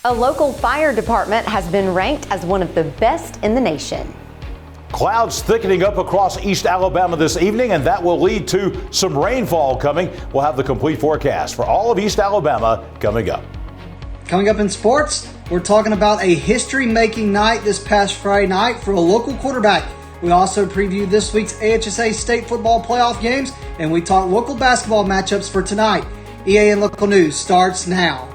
A local fire department has been ranked as one of the best in the nation. Clouds thickening up across East Alabama this evening, and that will lead to some rainfall coming. We'll have the complete forecast for all of East Alabama coming up. Coming up in sports, we're talking about a history-making night this past Friday night for a local quarterback. We also preview this week's AHSA state football playoff games, and we talk local basketball matchups for tonight. EAN Local News starts now.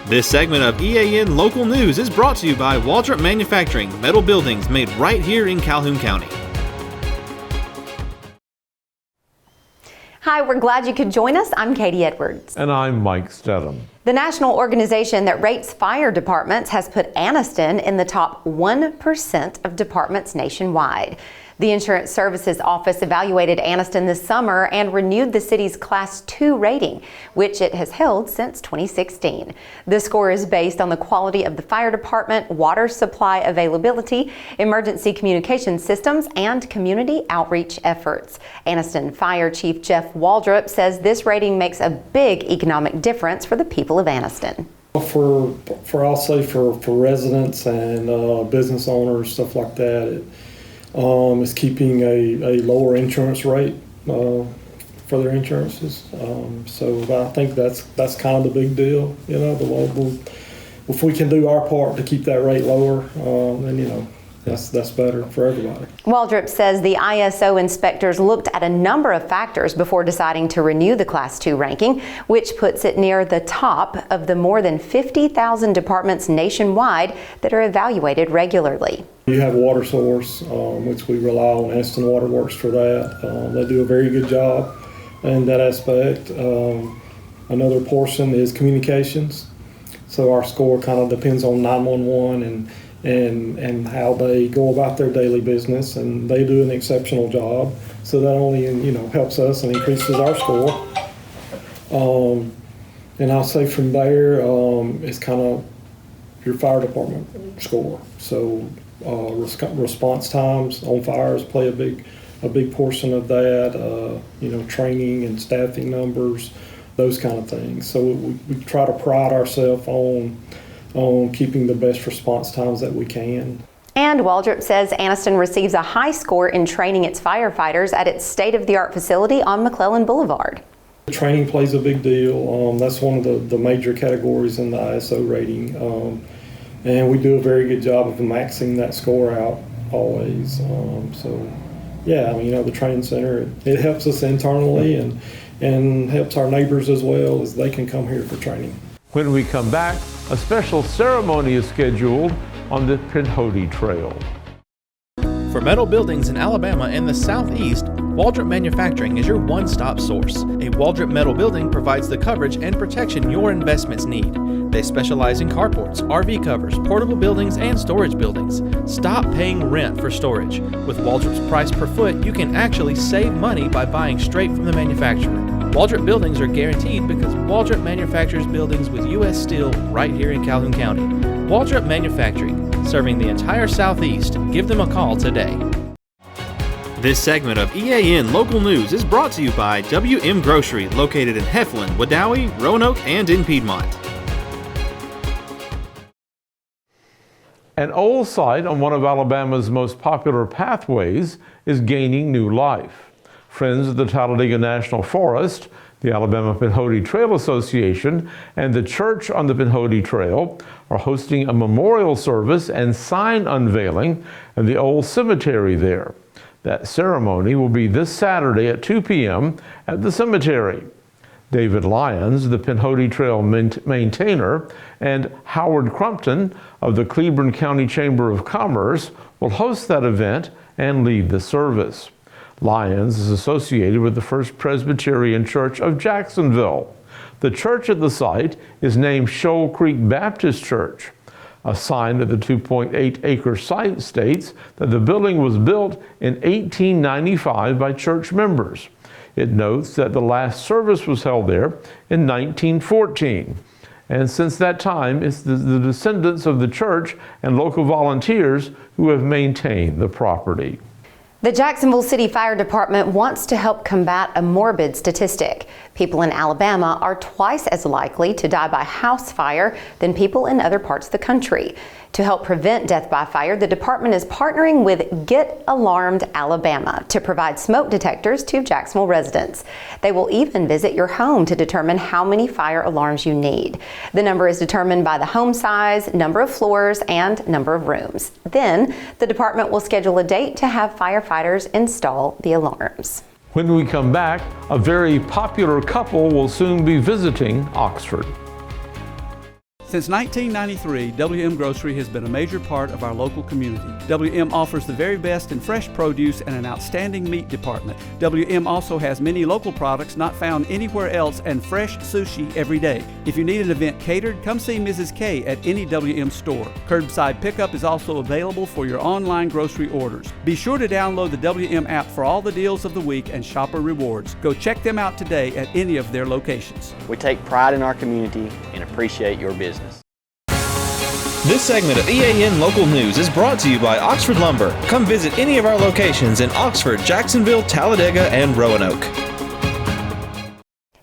This segment of EAN Local News is brought to you by Waldrop Manufacturing, metal buildings made right here in Calhoun County. Hi, we're glad you could join us. I'm Katie Edwards. And I'm Mike Stedham. The national organization that rates fire departments has put Anniston in the top 1% of departments nationwide. The Insurance Services Office evaluated Anniston this summer and renewed the city's Class 2 rating, which it has held since 2016. The score is based on the quality of the fire department, water supply availability, emergency communication systems, and community outreach efforts. Anniston Fire Chief Jeff Waldrop says this rating makes a big economic difference for the people of Anniston. I'll say for residents and business owners, stuff like that, is keeping a lower insurance rate for their insurances. So I think that's kind of the big deal. You know, if we can do our part to keep that rate lower, then that's better for everybody. Waldrop says the ISO inspectors looked at a number of factors before deciding to renew the Class 2 ranking, which puts it near the top of the more than 50,000 departments nationwide that are evaluated regularly. You have water source, which we rely on Anniston Water Works for that. They do a very good job in that aspect. Another portion is communications. So our score kind of depends on 911 and how they go about their daily business, and they do an exceptional job. So that only helps us and increases our score. And I'll say from there, it's kind of your fire department score. So response times on fires play a big portion of that. Training and staffing numbers, those kind of things. So we try to pride ourselves on keeping the best response times that we can. And Waldrop says Anniston receives a high score in training its firefighters at its state-of-the-art facility on McClellan Boulevard. Training plays a big deal. That's one of the major categories in the ISO rating. And we do a very good job of maxing that score out always. The training center, it helps us internally and helps our neighbors as well, as they can come here for training. When we come back, a special ceremony is scheduled on the Pinhoti Trail. For metal buildings in Alabama and the Southeast, Waldrop Manufacturing is your one-stop source. A Waldrop metal building provides the coverage and protection your investments need. They specialize in carports, RV covers, portable buildings, and storage buildings. Stop paying rent for storage. With Waldrop's price per foot, you can actually save money by buying straight from the manufacturer. Waldrop buildings are guaranteed because Waldrop manufactures buildings with U.S. steel right here in Calhoun County. Waldrop Manufacturing, serving the entire Southeast. Give them a call today. This segment of EAN Local News is brought to you by WM Grocery, located in Heflin, Wadowee, Roanoke, and in Piedmont. An old site on one of Alabama's most popular pathways is gaining new life. Friends of the Talladega National Forest, the Alabama Pinhoti Trail Association, and the Church on the Pinhoti Trail are hosting a memorial service and sign unveiling in the old cemetery there. That ceremony will be this Saturday at 2 p.m. at the cemetery. David Lyons, the Pinhoti Trail maintainer, and Howard Crumpton of the Cleburne County Chamber of Commerce will host that event and lead the service. Lyons is associated with the First Presbyterian Church of Jacksonville. The church at the site is named Shoal Creek Baptist Church. A sign at the 2.8-acre site states that the building was built in 1895 by church members. It notes that the last service was held there in 1914. And since that time, it's the descendants of the church and local volunteers who have maintained the property. The Jacksonville City Fire Department wants to help combat a morbid statistic. People in Alabama are twice as likely to die by house fire than people in other parts of the country. To help prevent death by fire, the department is partnering with Get Alarmed Alabama to provide smoke detectors to Jacksonville residents. They will even visit your home to determine how many fire alarms you need. The number is determined by the home size, number of floors, and number of rooms. Then, the department will schedule a date to have firefighters install the alarms. When we come back, a very popular couple will soon be visiting Oxford. Since 1993, WM Grocery has been a major part of our local community. WM offers the very best in fresh produce and an outstanding meat department. WM also has many local products not found anywhere else and fresh sushi every day. If you need an event catered, come see Mrs. K at any WM store. Curbside pickup is also available for your online grocery orders. Be sure to download the WM app for all the deals of the week and shopper rewards. Go check them out today at any of their locations. We take pride in our community and appreciate your business. This segment of EAN Local News is brought to you by Oxford Lumber. Come visit any of our locations in Oxford, Jacksonville, Talladega, and Roanoke.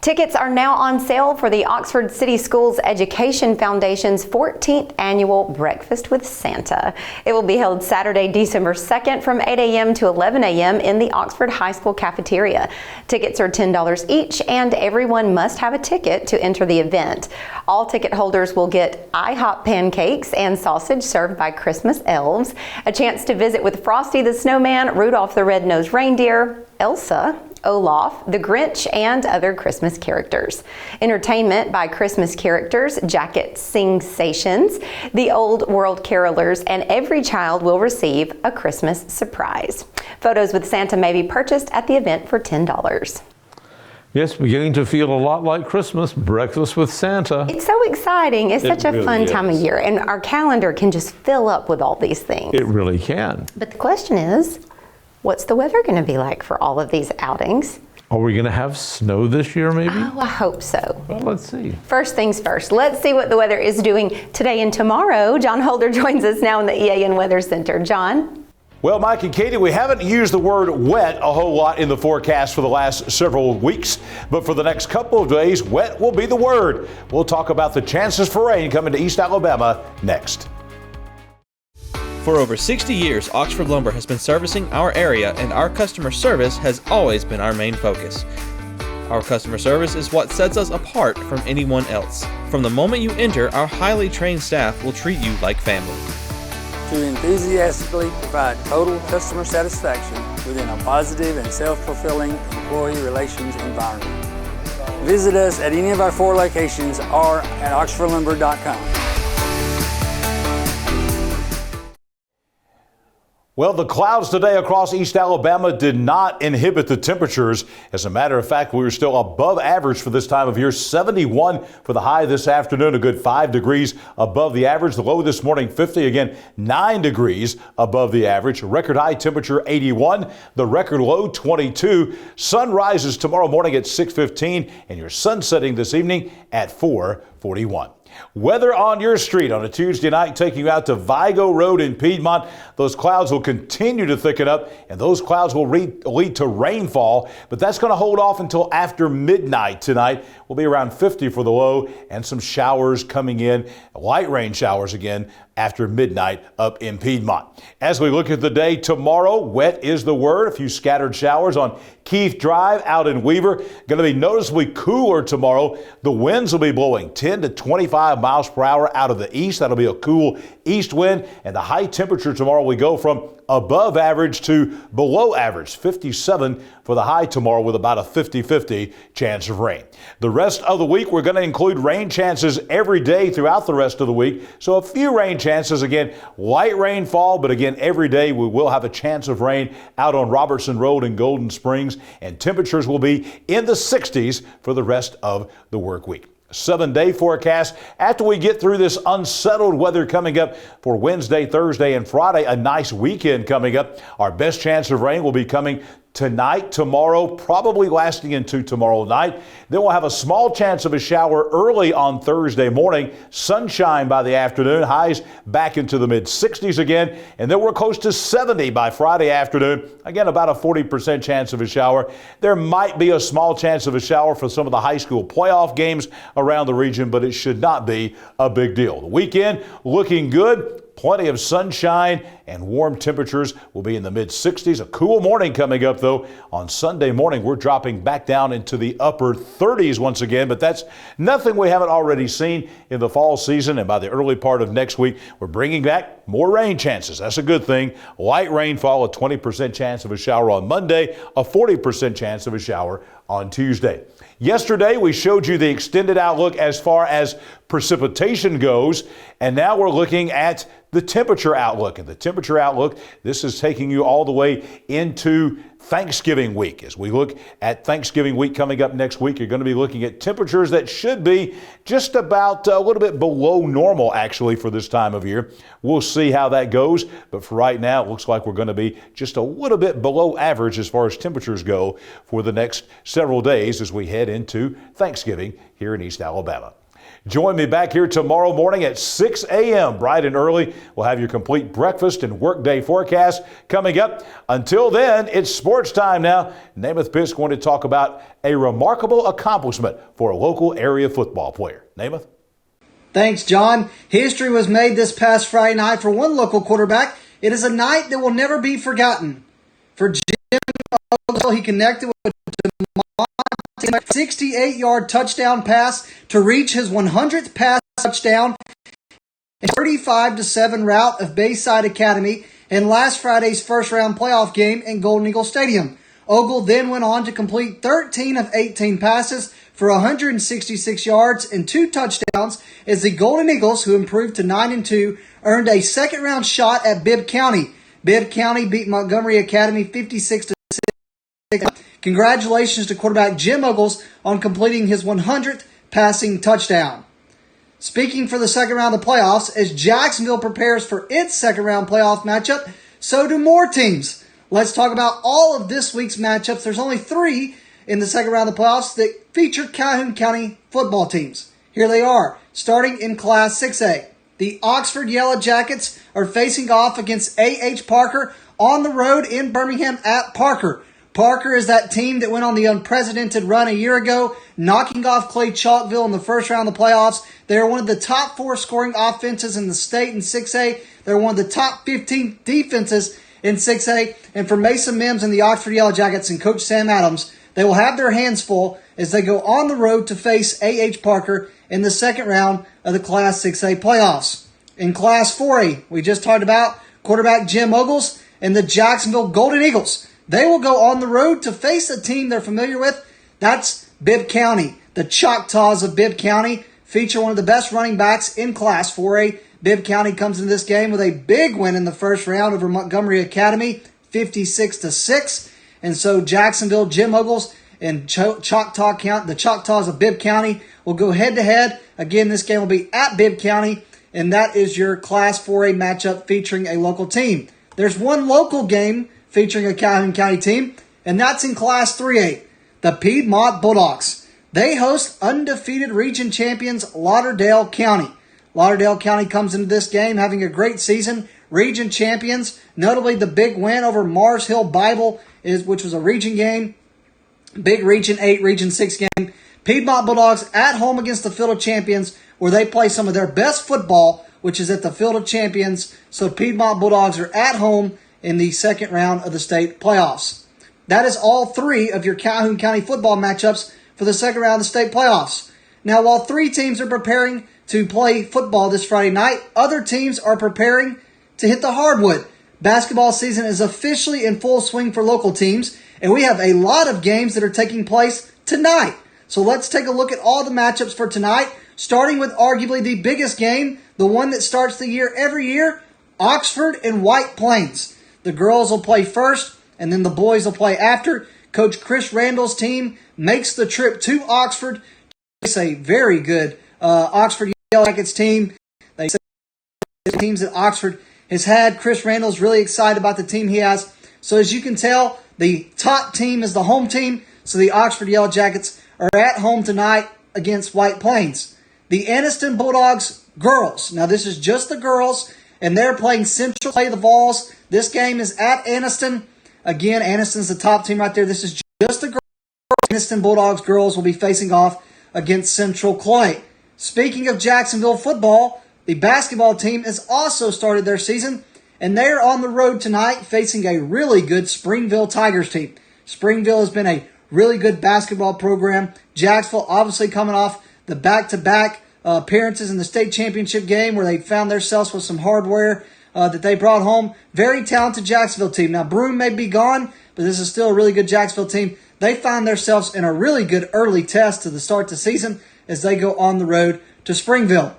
Tickets are now on sale for the Oxford City Schools Education Foundation's 14th annual Breakfast with Santa. It will be held Saturday, December 2nd from 8 a.m. to 11 a.m. in the Oxford High School cafeteria. Tickets are $10 each, and everyone must have a ticket to enter the event. All ticket holders will get IHOP pancakes and sausage served by Christmas elves, a chance to visit with Frosty the Snowman, Rudolph the Red-Nosed Reindeer, Elsa, Olaf, the Grinch, and other Christmas characters. Entertainment by Christmas characters, jacket sing-sations, the Old World carolers, and every child will receive a Christmas surprise. Photos with Santa may be purchased at the event for $10. Yes, beginning to feel a lot like Christmas, Breakfast with Santa. It's so exciting. It's such a fun time of year, and our calendar can just fill up with all these things. It really can. But the question is, what's the weather going to be like for all of these outings? Are we going to have snow this year, maybe? Oh, I hope so. Well, let's see. First things first, let's see what the weather is doing today and tomorrow. John Holder joins us now in the EAN Weather Center. John? Well, Mike and Katie, we haven't used the word wet a whole lot in the forecast for the last several weeks, but for the next couple of days, wet will be the word. We'll talk about the chances for rain coming to East Alabama next. For over 60 years, Oxford Lumber has been servicing our area, and our customer service has always been our main focus. Our customer service is what sets us apart from anyone else. From the moment you enter, our highly trained staff will treat you like family. To enthusiastically provide total customer satisfaction within a positive and self-fulfilling employee relations environment. Visit us at any of our 4 locations or at oxfordlumber.com. Well, the clouds today across East Alabama did not inhibit the temperatures. As a matter of fact, we were still above average for this time of year. 71 for the high this afternoon, a good 5 degrees above the average. The low this morning, 50, again, 9 degrees above the average. Record high temperature, 81. The record low, 22. Sun rises tomorrow morning at 6:15, and your sun setting this evening at 4:41. Weather on your street on a Tuesday night, taking you out to Vigo Road in Piedmont. Those clouds will continue to thicken up, and those clouds will lead to rainfall, but that's going to hold off until after midnight tonight. We'll be around 50 for the low, and some showers coming in, light rain showers again after midnight up in Piedmont. As we look at the day tomorrow, wet is the word. A few scattered showers on Keith Drive out in Weaver. Going to be noticeably cooler tomorrow. The winds will be blowing 10 to 25 miles per hour out of the east. That'll be a cool east wind. And the high temperature tomorrow, we go from above average to below average, 57 for the high tomorrow with about a 50-50 chance of rain. The rest of the week, we're going to include rain chances every day throughout the rest of the week. So a few rain chances, again, light rainfall, but again, every day we will have a chance of rain out on Robertson Road in Golden Springs, and temperatures will be in the 60s for the rest of the work week. 7-day forecast after we get through this unsettled weather coming up for Wednesday, Thursday, and Friday. A nice weekend coming up. Our best chance of rain will be coming tonight, tomorrow, probably lasting into tomorrow night. Then we'll have a small chance of a shower early on Thursday morning. Sunshine by the afternoon, highs back into the mid-60s again, and then we're close to 70 by Friday afternoon. Again, about a 40% chance of a shower. There might be a small chance of a shower for some of the high school playoff games around the region, but it should not be a big deal. The weekend looking good. Plenty of sunshine and warm temperatures will be in the mid-60s. A cool morning coming up, though. On Sunday morning, we're dropping back down into the upper 30s once again, but that's nothing we haven't already seen in the fall season. And by the early part of next week, we're bringing back more rain chances. That's a good thing. Light rainfall, a 20% chance of a shower on Monday, a 40% chance of a shower on Tuesday. Yesterday, we showed you the extended outlook as far as precipitation goes, and now we're looking at the temperature outlook. And the temperature outlook, this is taking you all the way into Thanksgiving week. As we look at Thanksgiving week coming up next week, you're going to be looking at temperatures that should be just about a little bit below normal, actually, for this time of year. We'll see how that goes, but for right now, it looks like we're going to be just a little bit below average as far as temperatures go for the next several days as we head into Thanksgiving here in East Alabama. Join me back here tomorrow morning at 6 a.m. bright and early. We'll have your complete breakfast and workday forecast coming up. Until then, it's sports time now. Namath Pitt's going to talk about a remarkable accomplishment for a local area football player. Namath? Thanks, John. History was made this past Friday night for one local quarterback. It is a night that will never be forgotten. For Jim Ogle, he connected with 68-yard touchdown pass to reach his 100th pass touchdown, a 35-7 rout of Bayside Academy in last Friday's first-round playoff game in Golden Eagle Stadium. Ogle then went on to complete 13 of 18 passes for 166 yards and 2 touchdowns as the Golden Eagles, who improved to 9-2, earned a second-round shot at Bibb County. Bibb County beat Montgomery Academy 56-6. Congratulations to quarterback Jim Ogles on completing his 100th passing touchdown. Speaking for the second round of the playoffs, as Jacksonville prepares for its second round playoff matchup, so do more teams. Let's talk about all of this week's matchups. There's only 3 in the second round of the playoffs that feature Calhoun County football teams. Here they are, starting in Class 6A. The Oxford Yellow Jackets are facing off against A.H. Parker on the road in Birmingham at Parker. Parker is that team that went on the unprecedented run a year ago, knocking off Clay Chalkville in the first round of the playoffs. They are one of the top 4 scoring offenses in the state in 6A. They're one of the top 15 defenses in 6A. And for Mason Mims and the Oxford Yellow Jackets and Coach Sam Adams, they will have their hands full as they go on the road to face A.H. Parker in the second round of the Class 6A playoffs. In Class 4A, we just talked about quarterback Jim Ogles and the Jacksonville Golden Eagles. They will go on the road to face a team they're familiar with. That's Bibb County. The Choctaws of Bibb County feature one of the best running backs in Class 4A. Bibb County comes into this game with a big win in the first round over Montgomery Academy, 56-6. And so Jacksonville, Jim Ogles, and Choctaw County, the Choctaws of Bibb County, will go head-to-head. Again, this game will be at Bibb County, and that is your Class 4A matchup featuring a local team. There's one local game featuring a Calhoun County team, and that's in Class 3A, the Piedmont Bulldogs. They host undefeated region champions Lauderdale County. Lauderdale County comes into this game having a great season. Region champions, notably the big win over Mars Hill Bible, which was a region game, big Region 8, Region 6 game. Piedmont Bulldogs at home against the Field of Champions, where they play some of their best football, which is at the Field of Champions. So Piedmont Bulldogs are at home in the second round of the state playoffs. That is all 3 of your Calhoun County football matchups for the second round of the state playoffs. Now, while 3 teams are preparing to play football this Friday night, other teams are preparing to hit the hardwood. Basketball season is officially in full swing for local teams, and we have a lot of games that are taking place tonight. So let's take a look at all the matchups for tonight, starting with arguably the biggest game, the one that starts the year every year, Oxford and White Plains. The girls will play first, and then the boys will play after. Coach Chris Randall's team makes the trip to Oxford. It's a very good Oxford Yellow Jackets team. They say the teams that Oxford has had. Chris Randall's really excited about the team he has. So as you can tell, The top team is the home team, so the Oxford Yellow Jackets are at home tonight against White Plains. The Anniston Bulldogs girls. Now, this is just the girls, and they're playing Central Clay the Vols. This game is at Anniston. Again, Anniston's the top team right there. This is just the girls. Anniston Bulldogs girls will be facing off against Central Clay. Speaking of Jacksonville football, the basketball team has also started their season, and they're on the road tonight facing a really good Springville Tigers team. Springville has been a really good basketball program. Jacksonville obviously coming off the back-to-back appearances in the state championship game where they found themselves with some hardware that they brought home. Very talented Jacksonville team. Now, Broome may be gone, but this is still a really good Jacksonville team. They find themselves in a really good early test to the start of the season as they go on the road to Springville.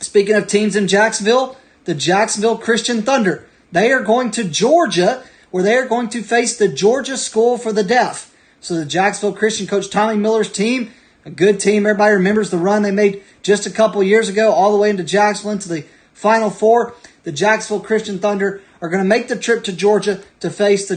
Speaking of teams in Jacksonville, the Jacksonville Christian Thunder. They are going to Georgia, where they are going to face the Georgia School for the Deaf. So the Jacksonville Christian coach Tommy Miller's team, a good team. Everybody remembers the run they made just a couple years ago, all the way into Jacksonville, into the Final Four. The Jacksonville Christian Thunder are going to make the trip to Georgia to face the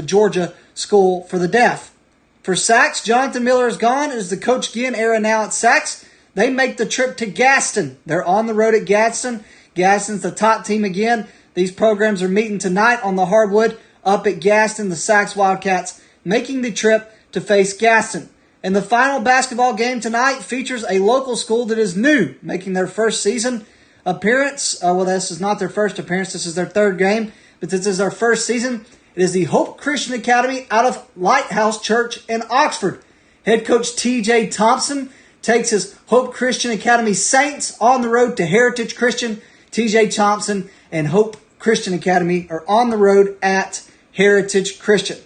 Georgia School for the Deaf. For Sacs, Jonathan Miller is gone. It is the Coach Ginn era now at Sacs. They make the trip to Gaston. They're on the road at Gaston. Gaston's the top team again. These programs are meeting tonight on the hardwood up at Gaston. The Sacs Wildcats making the trip to face Gaston. And the final basketball game tonight features a local school that is new, making their first season appearance. Well, this is not their first appearance. This is their third game, but this is their first season. It is the Hope Christian Academy out of Lighthouse Church in Oxford. Head coach T.J. Thompson takes his Hope Christian Academy Saints on the road to Heritage Christian. T.J. Thompson and Hope Christian Academy are on the road at Heritage Christian.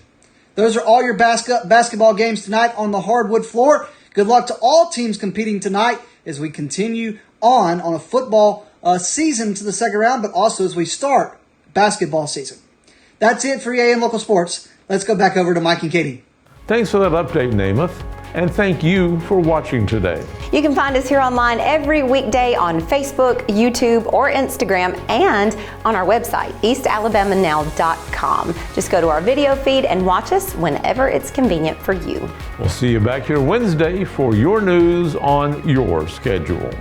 Those are all your basketball games tonight on the hardwood floor. Good luck to all teams competing tonight as we continue on a football season to the second round, but also as we start basketball season. That's it for EAN Local Sports. Let's go back over to Mike and Katie. Thanks for that update, Namath. And thank you for watching today. You can find us here online every weekday on Facebook, YouTube, or Instagram, and on our website, eastalabamanow.com. Just go to our video feed and watch us whenever it's convenient for you. We'll see you back here Wednesday for your news on your schedule.